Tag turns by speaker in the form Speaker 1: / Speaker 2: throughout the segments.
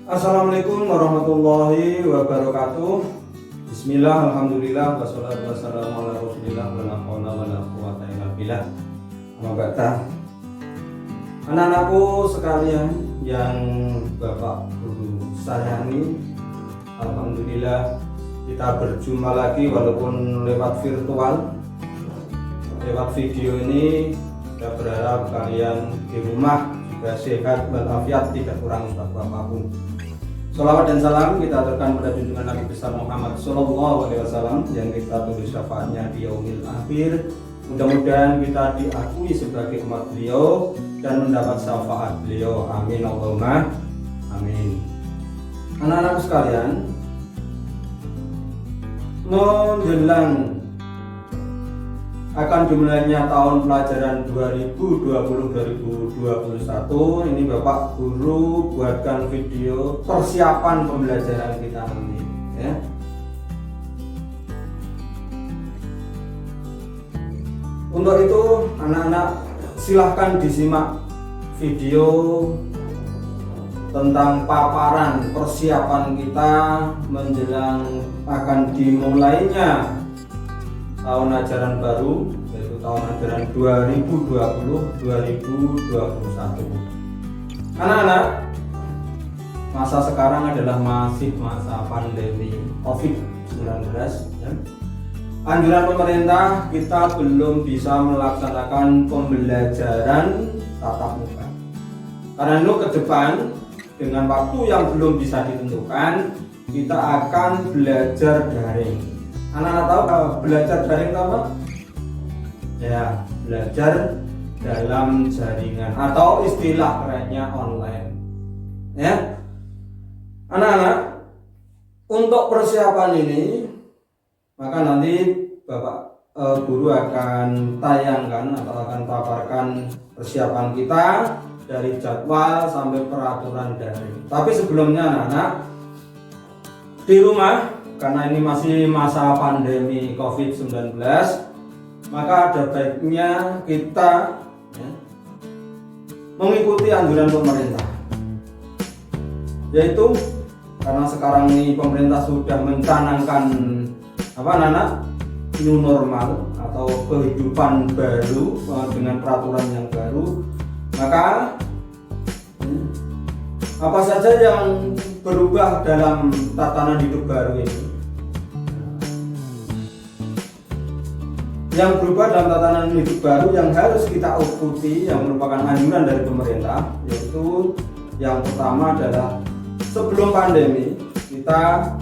Speaker 1: Assalamualaikum warahmatullahi wabarakatuh. Bismillah, alhamdulillah, wassalatu wassalamu ala rasulillah, wa la haula wa la quwwata illa billah. Amma ba'da. Anak-anakku sekalian yang Bapak Guru sayangi, alhamdulillah kita berjumpa lagi walaupun lewat virtual, lewat video ini. Saya berharap kalian di rumah juga sehat walafiat, tidak kurang suatu apapun. Salawat dan salam kita aturkan pada junjungan Nabi besar Muhammad Sallallahu Alaihi Wasallam yang kita tunggu syafaatnya di yaumil akhir. Mudah-mudahan kita diakui sebagai umat beliau dan mendapat syafaat beliau. Amin Allahumma amin. Anak-anak sekalian, menjelang akan dimulainya tahun pelajaran 2020-2021 ini Bapak Guru buatkan video persiapan pembelajaran kita nanti ya. Untuk itu anak-anak silahkan disimak video tentang paparan persiapan kita menjelang akan dimulainya tahun ajaran baru, yaitu tahun ajaran 2020-2021. Anak-anak, masa sekarang adalah masih masa pandemi COVID-19 ya. Anjuran pemerintah kita belum bisa melaksanakan pembelajaran tatap muka. Karena itu ke depan dengan waktu yang belum bisa ditentukan, kita akan belajar daring. Anak-anak tahu kalau belajar daring itu apa? Ya, belajar dalam jaringan atau istilah kerennya online. Ya, anak-anak, untuk persiapan ini maka nanti Bapak Guru akan tayangkan atau akan paparkan persiapan kita dari jadwal sampai peraturan daring. Tapi sebelumnya anak-anak di rumah, karena ini masih masa pandemi COVID-19, maka ada baiknya kita ya, mengikuti anjuran pemerintah, yaitu karena sekarang ini pemerintah sudah mencanangkan apa anak-anak, new normal atau kehidupan baru dengan peraturan yang baru, maka apa saja yang berubah dalam tatanan hidup baru ini. Yang berubah dalam tatanan hidup baru yang harus kita ikuti, yang merupakan anjuran dari pemerintah, yaitu yang pertama adalah sebelum pandemi kita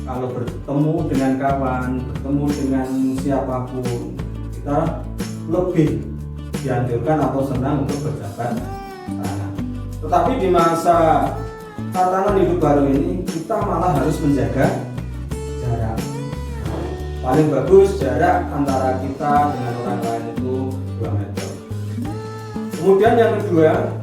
Speaker 1: kalau bertemu dengan kawan, bertemu dengan siapapun, kita lebih dianjurkan atau senang untuk berjabat tangan. Tetapi di masa tatanan hidup baru ini kita malah harus menjaga jarak. Paling bagus jarak antara kita dengan orang lain itu 2 meter. Kemudian yang kedua,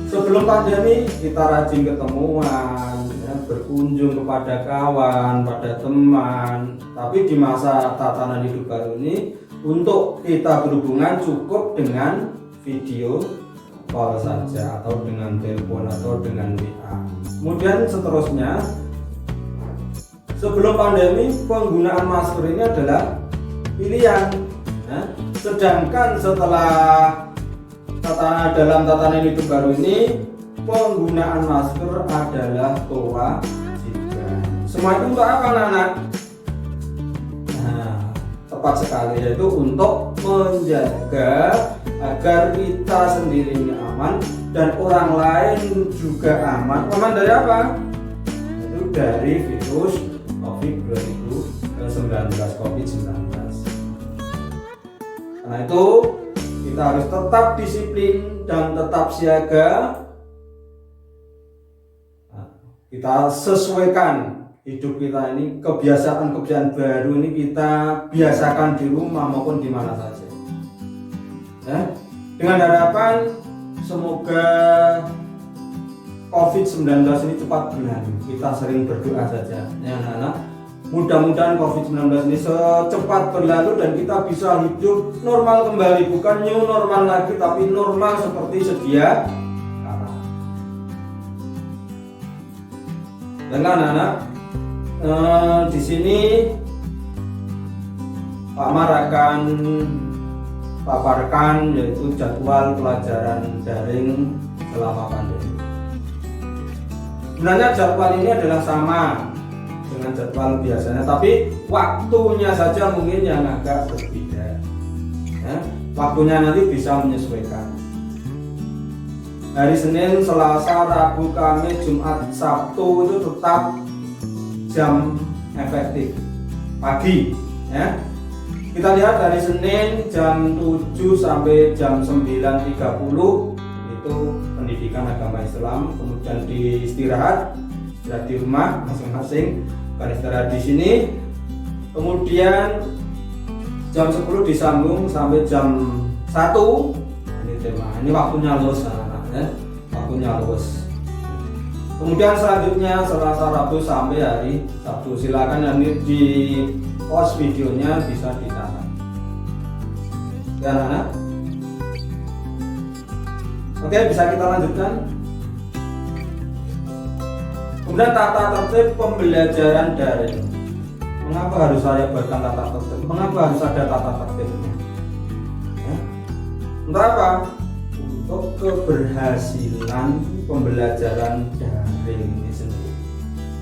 Speaker 1: sebelum pandemi kita rajin ketemuan ya, berkunjung kepada kawan, pada teman. Tapi di masa tatanan hidup baru ini, untuk kita berhubungan cukup dengan video call saja atau dengan telepon atau dengan WA. Kemudian seterusnya, sebelum pandemi penggunaan masker ini adalah pilihan ya. Sedangkan setelah dalam tatanan hidup baru ini penggunaan masker adalah kewajiban. Semua itu untuk apa anak-anak? Nah, tepat sekali, yaitu untuk menjaga agar kita sendiri aman dan orang lain juga aman. Aman dari apa? Itu dari virus COVID-19. Karena itu kita harus tetap disiplin dan tetap siaga. Nah, kita sesuaikan hidup kita ini, kebiasaan-kebiasaan baru ini kita biasakan di rumah maupun di mana saja. Ya, dengan harapan semoga COVID-19 ini cepat berlalu. Kita sering berdoa saja ya anak-anak. Mudah-mudahan COVID-19 ini secepat berlalu dan kita bisa hidup normal kembali, bukan new normal lagi tapi normal seperti sedia kala. Dan anak-anak, di sini Pak Mar akan paparkan yaitu jadwal pelajaran daring selama pandemi. Sebenarnya jadwal ini adalah sama dengan jadwal biasanya, tapi waktunya saja mungkin yang agak berbeda. Ya, waktunya nanti bisa menyesuaikan. Hari Senin, Selasa, Rabu, Kamis, Jumat, Sabtu itu tetap jam efektif pagi. Ya. Kita lihat dari Senin jam 7 sampai jam 9.30 itu pendidikan agama Islam, kemudian istirahat di rumah masing-masing, bukan istirahat di sini. Kemudian jam 10 disambung sampai jam 1. Ini tema. Ini waktunya luas anak-anak ya. Waktunya luas. Kemudian selanjutnya Selasa, Rabu sampai hari Sabtu. Silakan nanti di pause videonya bisa dicatat. Ya anak-anak. Oke, bisa kita lanjutkan. Kemudian tata tertib pembelajaran daring. Mengapa harus saya buatkan tata tertib? Mengapa harus ada tata tertibnya? Ya. Untuk apa? Untuk keberhasilan pembelajaran daring ini sendiri.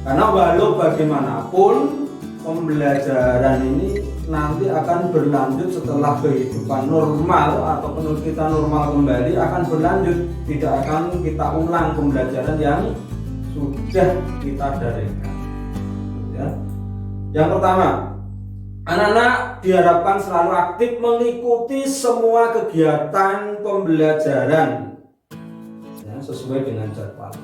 Speaker 1: Karena walau bagaimanapun pembelajaran ini nanti akan berlanjut setelah kehidupan normal atau kita normal kembali akan berlanjut, tidak akan kita ulang pembelajaran yang sudah kita daringkan. Ya. Yang pertama, anak-anak diharapkan selalu aktif mengikuti semua kegiatan pembelajaran ya, sesuai dengan jadwal.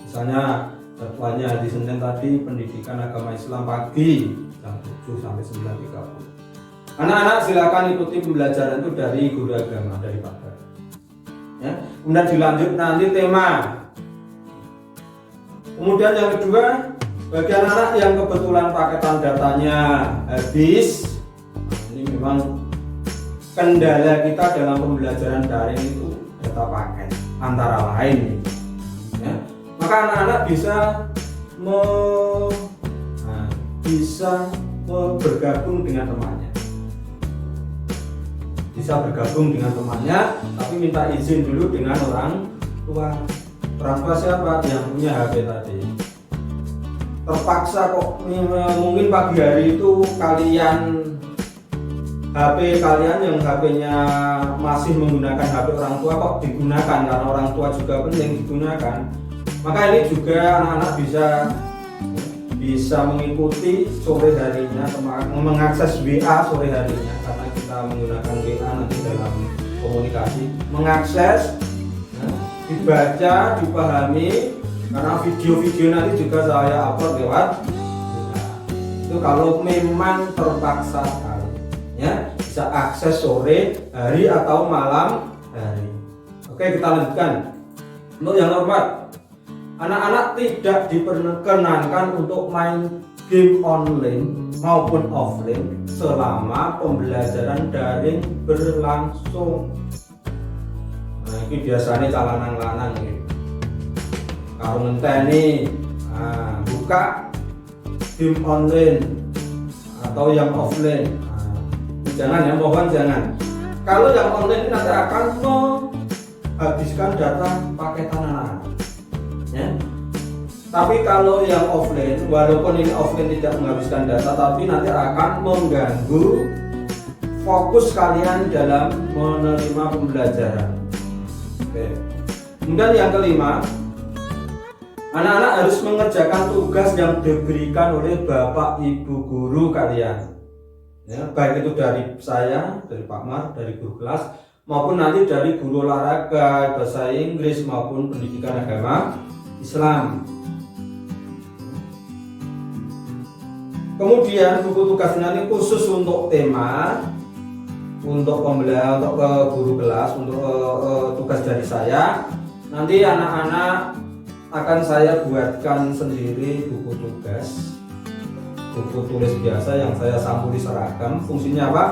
Speaker 1: Misalnya jadwalnya di Senin tadi pendidikan agama Islam pagi jam 7 sampai 9.30. Anak-anak silakan ikuti pembelajaran itu dari guru agama, dari Pak Bar. Ya. Kemudian dilanjut nanti tema. Kemudian yang kedua, bagi anak-anak yang kebetulan paketan datanya habis, ini memang kendala kita dalam pembelajaran daring itu data paket antara lain. Ya. Maka anak-anak bisa bergabung dengan temannya. Bisa bergabung dengan temannya, tapi minta izin dulu dengan orang tua. Orang tua siapa? Yang punya HP tadi. Terpaksa kok mungkin pagi hari itu kalian HP kalian yang HP-nya masih menggunakan HP orang tua kok digunakan karena orang tua juga penting digunakan. Maka ini juga anak-anak bisa mengikuti sore harinya, mengakses WA sore harinya karena kita menggunakan WA nanti dalam komunikasi, mengakses, dibaca, dipahami. Karena video-video nanti juga saya upload lewat itu kalau memang terpaksa sekali ya, bisa akses sore hari atau malam hari. Oke, kita lanjutkan. Untuk yang hormat, anak-anak tidak diperkenankan untuk main game online maupun offline selama pembelajaran daring berlangsung. Nah, ini biasanya calanang-lanang gitu. Kalau ngenteni buka game online atau yang offline, jangan ya, mohon jangan. Kalau yang online ini nanti akan menghabiskan data paketan anak-anak ya. Tapi kalau yang offline, walaupun ini offline tidak menghabiskan data, tapi nanti akan mengganggu fokus kalian dalam menerima pembelajaran. Oke. Kemudian yang kelima, anak-anak harus mengerjakan tugas yang diberikan oleh Bapak Ibu guru kalian. Ya, baik itu dari saya, dari Pak Mar, dari guru kelas, maupun nanti dari guru olahraga, bahasa Inggris maupun pendidikan agama Islam. Kemudian buku tugasnya ini khusus untuk tema, untuk pembelajaran, untuk guru kelas, untuk tugas dari saya. Nanti anak-anak akan saya buatkan sendiri buku tugas, buku tulis biasa yang saya sampuli seragam. Fungsinya apa?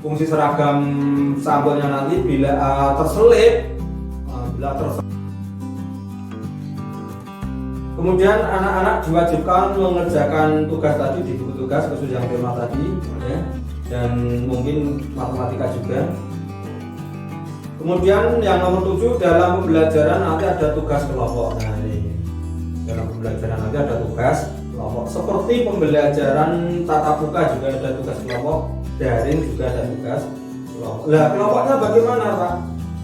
Speaker 1: Fungsi seragam sampulnya nanti bila terselip, Kemudian anak-anak diwajibkan mengerjakan tugas tadi di buku tugas khusus yang tema tadi ya, dan mungkin matematika juga. Kemudian yang nomor 7, dalam pembelajaran nanti ada tugas kelompok. Nah ini dalam pembelajaran nanti ada tugas kelompok, seperti pembelajaran tatap muka juga ada tugas kelompok, daring juga ada tugas kelompok. Nah kelompoknya bagaimana Pak?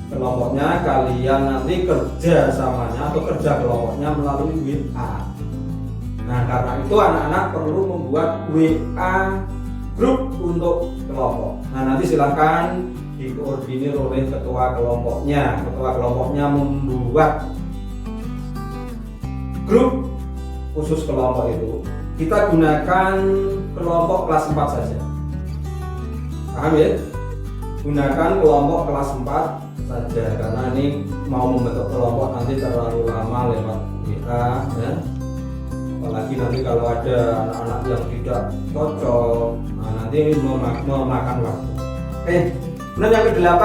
Speaker 1: Kelompoknya kalian nanti kerja samanya atau kerja kelompoknya melalui WA. Nah karena itu anak-anak perlu membuat WA grup untuk kelompok. Nah nanti silahkan dikoordinir oleh ketua kelompoknya. Ketua kelompoknya membuat grup khusus kelompok itu. Kita gunakan kelompok kelas 4 saja. Paham ya? Gunakan kelompok kelas 4 saja, karena ini mau membentuk kelompok nanti terlalu lama lewat WA ya. Apalagi nanti kalau ada anak-anak yang tidak cocok, nah nanti memakan waktu. Kemudian yang ke-8,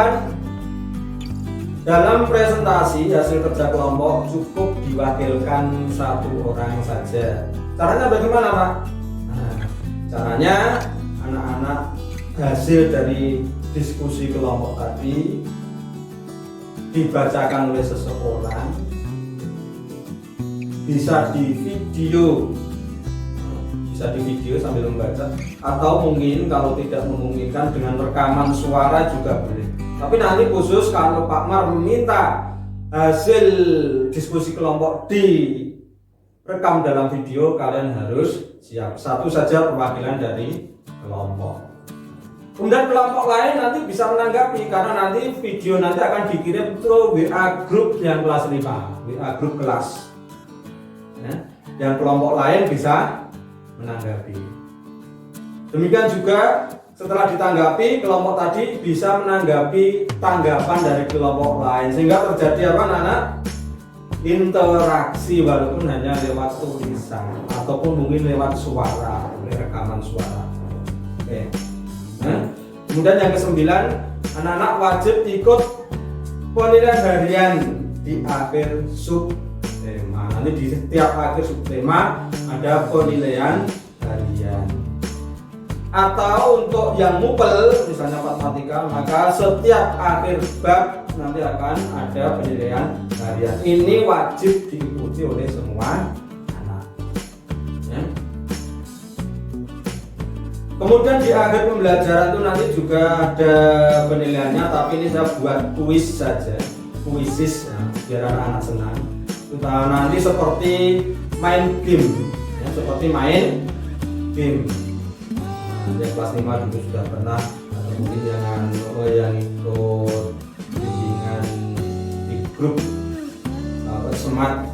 Speaker 1: dalam presentasi hasil kerja kelompok cukup diwakilkan 1 orang saja. Caranya bagaimana Pak? Nah, caranya anak-anak hasil dari diskusi kelompok tadi dibacakan oleh seseorang, bisa di video sambil membaca, atau mungkin kalau tidak memungkinkan dengan rekaman suara juga boleh. Tapi nanti khusus kalau Pak Mar meminta hasil diskusi kelompok direkam dalam video, kalian harus siap 1 saja perwakilan dari kelompok. Kemudian kelompok lain nanti bisa menanggapi, karena nanti video nanti akan dikirim ke WA grup yang kelas 5, WA grup kelas ya, yang kelompok lain bisa menanggapi. Demikian juga setelah ditanggapi, kelompok tadi bisa menanggapi tanggapan dari kelompok lain, sehingga terjadi apa anak-anak? Interaksi, walaupun hanya lewat tulisan ataupun mungkin lewat suara, rekaman suara. Oke. Kemudian yang ke-9, anak-anak wajib ikut penilaian harian di akhir subtema. Nanti di setiap akhir subtema ada penilaian harian. Atau untuk yang mupel, misalnya matematika, maka setiap akhir bab nanti akan ada penilaian harian. Ini wajib diikuti oleh semua anak. Ya. Kemudian di akhir pembelajaran itu nanti juga ada penilaiannya, tapi ini saya buat kuis saja, kuisis ya, biar anak-anak senang. Kita nanti seperti main game, ya, seperti main game. Nah, yang kelas 5 dulu sudah pernah, atau mungkin yang ikut bimbingan di grup Smart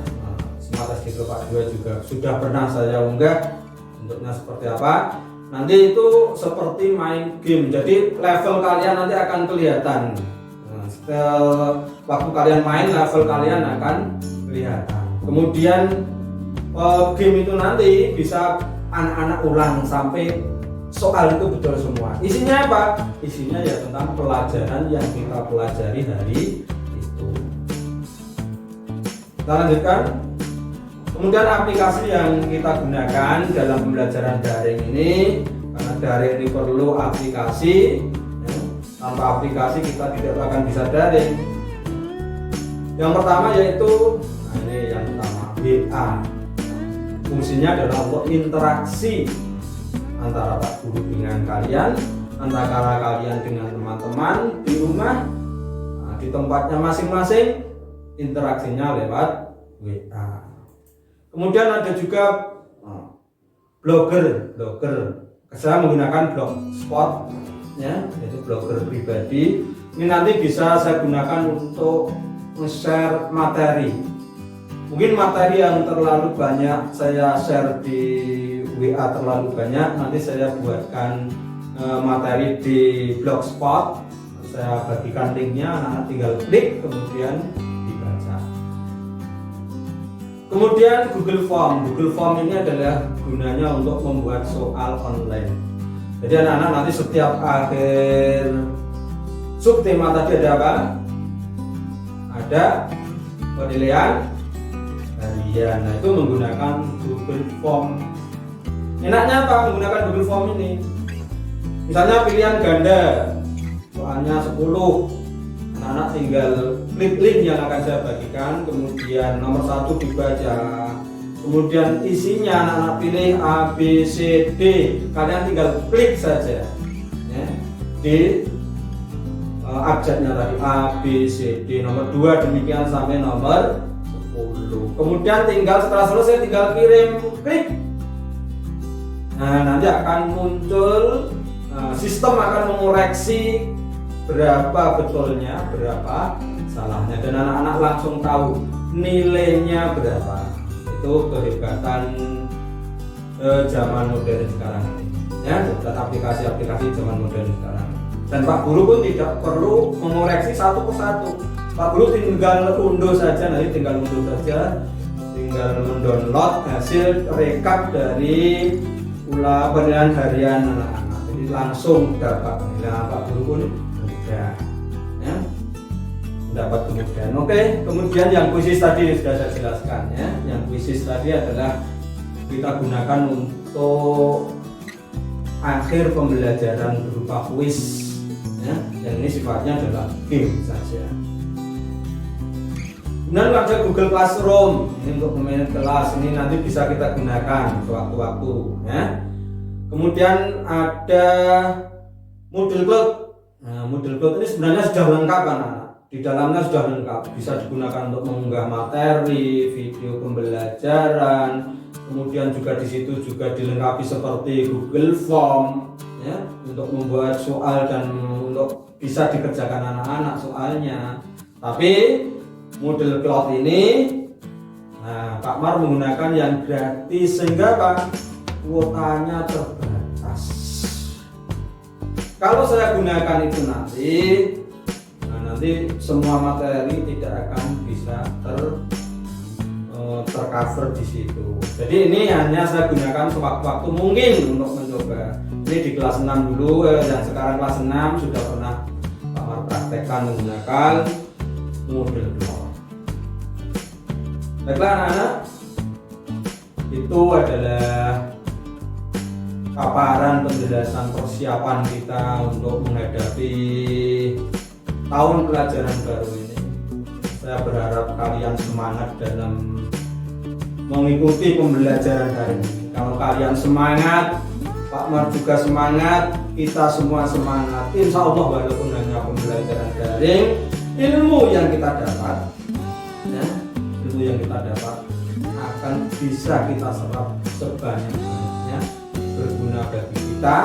Speaker 1: SD Kelopak 2 juga sudah pernah saya unggah bentuknya seperti apa. Nanti itu seperti main game, jadi level kalian nanti akan kelihatan. Nah, setelah waktu kalian main, level kalian akan kelihatan. Kemudian game itu nanti bisa anak-anak ulang sampai soal itu betul semua. Isinya apa? Isinya ya tentang pelajaran yang kita pelajari hari itu. Kita lanjutkan. Kemudian aplikasi yang kita gunakan dalam pembelajaran daring ini, karena daring ini perlu aplikasi ya. Tanpa aplikasi kita tidak akan bisa daring. Yang pertama yaitu, nah ini yang pertama, WA. Fungsinya adalah untuk interaksi antara Pak Guru dengan kalian, antara kalian dengan teman-teman di rumah, nah, di tempatnya masing-masing, interaksinya lewat WA. Kemudian ada juga blogger. Saya menggunakan blogspot, ya, yaitu blogger pribadi. Ini nanti bisa saya gunakan untuk share materi. Mungkin materi yang terlalu banyak saya share di WA terlalu banyak, nanti saya buatkan materi di blogspot. Saya bagikan linknya, anak-anak tinggal klik kemudian dibaca. Kemudian Google Form ini adalah gunanya untuk membuat soal online. Jadi anak-anak nanti setiap akhir subtema tadi ada apa? Ada penilaian harian. Nah, itu menggunakan Google Form. Enaknya apa menggunakan Google Form ini? Misalnya pilihan ganda, soalnya 10, anak-anak tinggal klik link yang akan saya bagikan, kemudian nomor 1 dibaca, kemudian isinya anak-anak pilih A, B, C, D, kalian tinggal klik saja ya, di abjadnya tadi A, B, C, D, nomor 2 demikian sampai nomor 10. Kemudian tinggal setelah selesai tinggal kirim, klik. Nah, nanti akan muncul, sistem akan mengoreksi berapa betulnya, berapa salahnya, dan anak-anak langsung tahu nilainya berapa. Itu kehebatan zaman modern sekarang ini ya, dan aplikasi-aplikasi zaman modern sekarang. Dan Pak Guru pun tidak perlu mengoreksi satu persatu. Pak Guru tinggal unduh saja, nanti tinggal unduh saja, tinggal mendownload hasil rekap dari penilaian harian anak-anak, jadi langsung dapat penilaian. Pak Guru pun mudah ya, dapat kemudian. Oke, kemudian yang kuisis tadi sudah saya jelaskan ya. Yang kuisis tadi adalah kita gunakan untuk akhir pembelajaran berupa kuis ya. Yang ini sifatnya adalah game saja. Kemudian ada Google Classroom, ini untuk memanage kelas, ini nanti bisa kita gunakan sewaktu-waktu ya. Kemudian ada Moodle Cloud. Nah, Moodle Cloud ini sebenarnya sudah lengkap anak-anak. Di dalamnya sudah lengkap, bisa digunakan untuk mengunggah materi, video pembelajaran. Kemudian juga di situ juga dilengkapi seperti Google Form ya, untuk membuat soal dan untuk bisa dikerjakan anak-anak soalnya. Tapi Moodle Cloud ini, nah Pak Mar menggunakan yang gratis sehingga Pak kuotanya terbatas. Kalau saya gunakan itu nanti semua materi tidak akan bisa tercover di situ. Jadi ini hanya saya gunakan sewaktu-waktu mungkin untuk mencoba. Ini di kelas 6 dulu, dan sekarang kelas 6 sudah pernah Pak Mar praktekkan menggunakan Moodle Cloud. Baiklah anak-anak, itu adalah paparan penjelasan persiapan kita untuk menghadapi tahun pelajaran baru ini. Saya berharap kalian semangat dalam mengikuti pembelajaran hari ini. Kalau kalian semangat, Pak Mar juga semangat, kita semua semangat. Insya Allah walaupun hanya pembelajaran daring, ilmu yang kita dapat ya, ilmu yang kita dapat akan bisa kita serap sebanyak-banyaknya, berguna bagi kita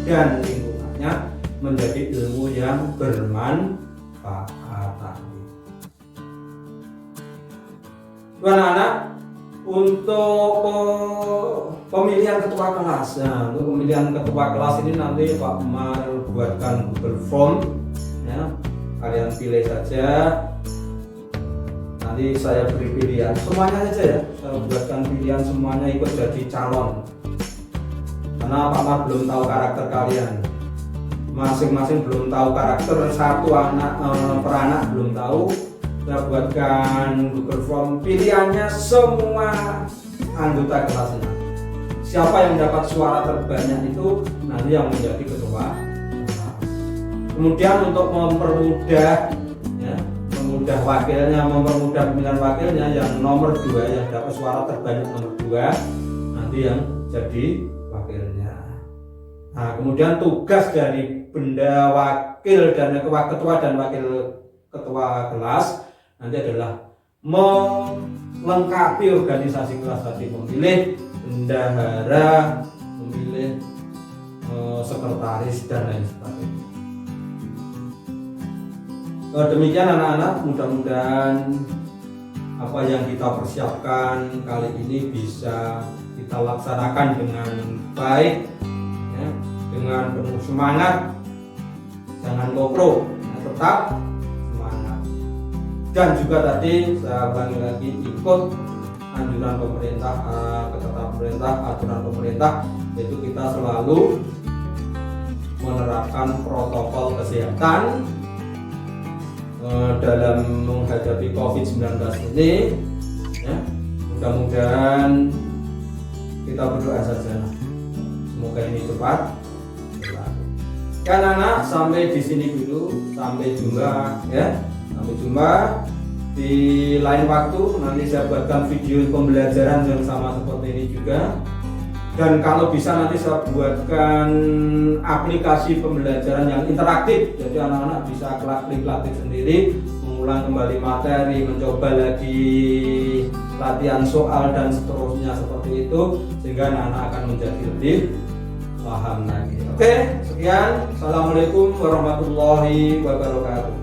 Speaker 1: dan lingkungannya, menjadi ilmu yang bermanfaat. Anak-anak, untuk pemilihan ketua kelas, nah, untuk pemilihan ketua kelas ini nanti Pak Mar buatkan Google Form ya, kalian pilih saja. Nanti saya beri pilihan semuanya saja ya, saya buatkan pilihan semuanya ikut jadi calon, karena Pak Mar belum tahu karakter kalian masing-masing, belum tahu karakter satu anak per anak, belum tahu. Saya buatkan Google Form, pilihannya semua anggota kelasnya. Siapa yang dapat suara terbanyak itu nanti yang menjadi ketua. Kemudian untuk mempermudah ya, memudah wakilnya, mempermudah pemilihan wakilnya, yang nomor 2 yang dapat suara terbanyak nomor 2 nanti yang jadi wakilnya. Nah, kemudian tugas dari benda wakil dan ketua dan wakil ketua kelas nanti adalah melengkapi organisasi kelas tadi, memilih bendahara, memilih sekretaris dan lain sebagainya. Demikian anak-anak, mudah-mudahan apa yang kita persiapkan kali ini bisa kita laksanakan dengan baik ya, dengan penuh semangat, jangan kopro, tetap semangat. Dan juga tadi saya ulangi lagi, ikut anjuran pemerintah, ketetapan pemerintah, aturan pemerintah, yaitu kita selalu menerapkan protokol kesehatan dalam menghadapi COVID-19 ini ya, mudah-mudahan kita berdoa saja, semoga ini cepat berlalu. Kan anak, sampai di sini dulu, sampai jumpa ya, sampai jumpa di lain waktu. Nanti saya buatkan video pembelajaran yang sama seperti ini juga, dan kalau bisa nanti saya buatkan aplikasi pembelajaran yang interaktif, jadi anak-anak bisa klik sendiri, mengulang kembali materi, mencoba lagi latihan soal dan seterusnya seperti itu, sehingga anak-anak akan menjadi lebih paham lagi. Oke, sekian. Assalamualaikum warahmatullahi wabarakatuh.